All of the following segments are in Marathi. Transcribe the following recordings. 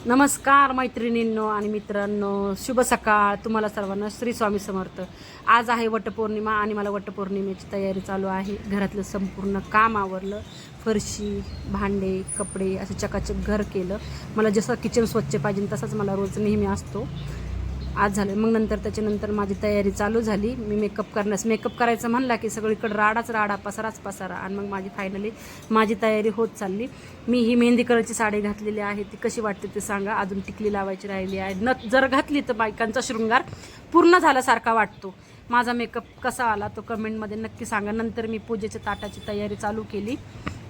नमस्कार मैत्रिणींनो आणि मित्रांनो, शुभ सकाळ तुम्हाला सर्वांना. श्री स्वामी समर्थ. आज आहे वटपौर्णिमा आणि मला वटपौर्णिमेची तयारी चालू आहे. घरातलं संपूर्ण काम आवरलं, फरशी, भांडे, कपडे असं चकाचक घर केलं. मला जसं किचन स्वच्छ पाहिजे तसंच मला रोज नेहमी असतो. आज झालं. मग नंतर त्याच्यानंतर माझी तयारी चालू झाली. मी मेकअप करायचं म्हणला की सगळीकडे राडाच राडा, पसाराच पसारा. आणि मग फायनली माझी तयारी होत चालली. मी ही मेहंदी कलरची साडी घातलेली आहे. ती कशी वाटते ते सांगा. अजून टिकली लावायची राहिली आहे. जर घातली तर बायकांचा शृंगार पूर्ण झाल्यासारखा वाटतो. माझा मेकअप कसा आला तो कमेंटमध्ये नक्की सांगा. नंतर मी पूजेच्या ताटाची तयारी चालू केली.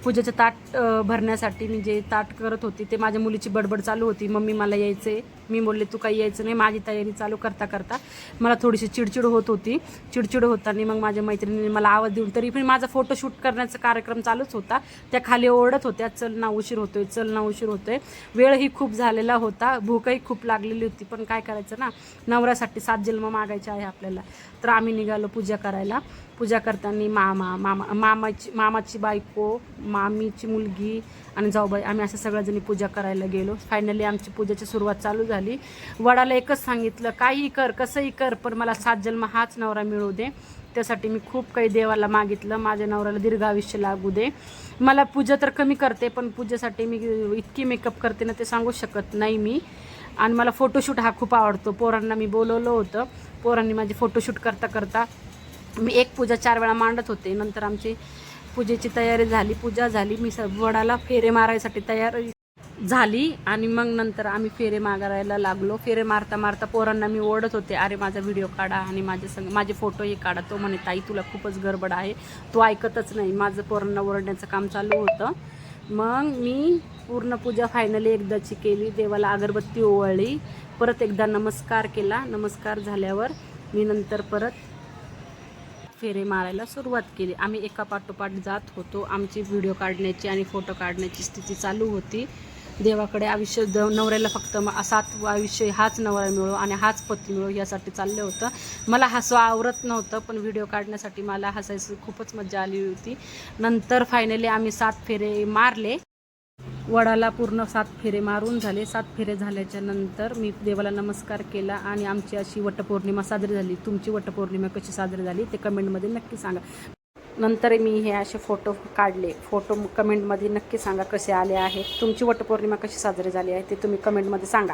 पूजेचं ताट भरण्यासाठी मी जे ताट करत होती ते माझ्या मुलीची बडबड चालू होती. मम्मी मला यायचं आहे. मी बोलले तू काही यायचं नाही. माझी तयारी चालू करता करता मला थोडीशी चिडचिड होत होती. चिडचिड होताना मग माझ्या मैत्रिणीने मला आवाज देऊन, तरी पण माझा फोटोशूट करण्याचा कार्यक्रम चालूच होता, त्या खाली ओरडत होत्या, चल ना उशीर होतोय, चल ना उशीर होतोय. वेळही खूप झालेला होता, भूकही खूप लागलेली होती. पण काय करायचं ना, नवऱ्यासाठी 7 जन्म मागायचे आहे आपल्याला. तर आम्ही निघालो पूजा करायला. पूजा करताना मामाची बायको, मामीची मुलगी आणि जाऊबाई, आम्ही असं सगळ्याजणी पूजा करायला गेलो. फायनली आमची पूजेची सुरुवात चालू झाली. वडाला एकच सांगितलं, काहीही कर, कसंही कर, पण मला 7 जन्म हाच नवरा मिळू दे. त्यासाठी मी खूप काही देवाला मागितलं. माझ्या नवऱ्याला दीर्घ आयुष्य लागू दे. मला पूजा तर कमी करते, पण पूजेसाठी मी इतकी मेकअप करते ना ते सांगू शकत नाही मी. आणि मला फोटोशूट हा खूप आवडतो. पोरांना मी बोलवलं होतं. पोरांनी माझी फोटोशूट करता करता मी एक पूजा 4 वेळा मांडत होते. नंतर आमची पूजेची तयारी झाली, पूजा झाली. मी वडाला फेरे मारायसाठी तयार झाली आणि मग नंतर आम्ही फेरे मारायला लागलो. फेरे मारता मारता पोरांना मी ओरडत होते, अरे माझा व्हिडिओ काढा आणि माझे फोटोही काढा. तो म्हणे ताई तुला खूपच गडबड आहे. तो ऐकतच नाही. माझं पोरांना ओरडण्याचं काम चालू होतं. मग मी पूर्ण पूजा फायनली एकदाची केली. देवाला अगरबत्ती ओवाळली. परत एकदा नमस्कार केला. नमस्कार झाल्यावर मी नंतर परत फेरे मारायला सुरुवात केली. आम्ही एका पाठोपाठ जात होतो. आमची व्हिडिओ काढण्याची आणि फोटो काढण्याची स्थिती चालू होती. देवाकडे आयुष्य, नवऱ्याला फक्त 7 आयुष्य हाच नवरा मिळो आणि हाच पती मिळो यासाठी चाललं होतं. मला हसू आवरत नव्हतं, पण व्हिडिओ काढण्यासाठी मला हसायची खूपच मजा आली होती. नंतर फायनली आम्ही 7 फेरे मारले. वडाला पूर्ण 7 फेरे मारून झाले. 7 फेरे झाल्याच्या नंतर मी देवाला नमस्कार केला आणि आमची अशी वटपौर्णिमा साजरी झाली. तुमची वटपौर्णिमा कशी साजरी झाली ते कमेंटमध्ये नक्की सांगा. नंतर मी हे असे फोटो काढले. फोटो कमेंटमध्ये नक्की सांगा कसे आले आहेत. तुमची वटपौर्णिमा कशी साजरी झाली आहे ते तुम्ही कमेंटमध्ये सांगा.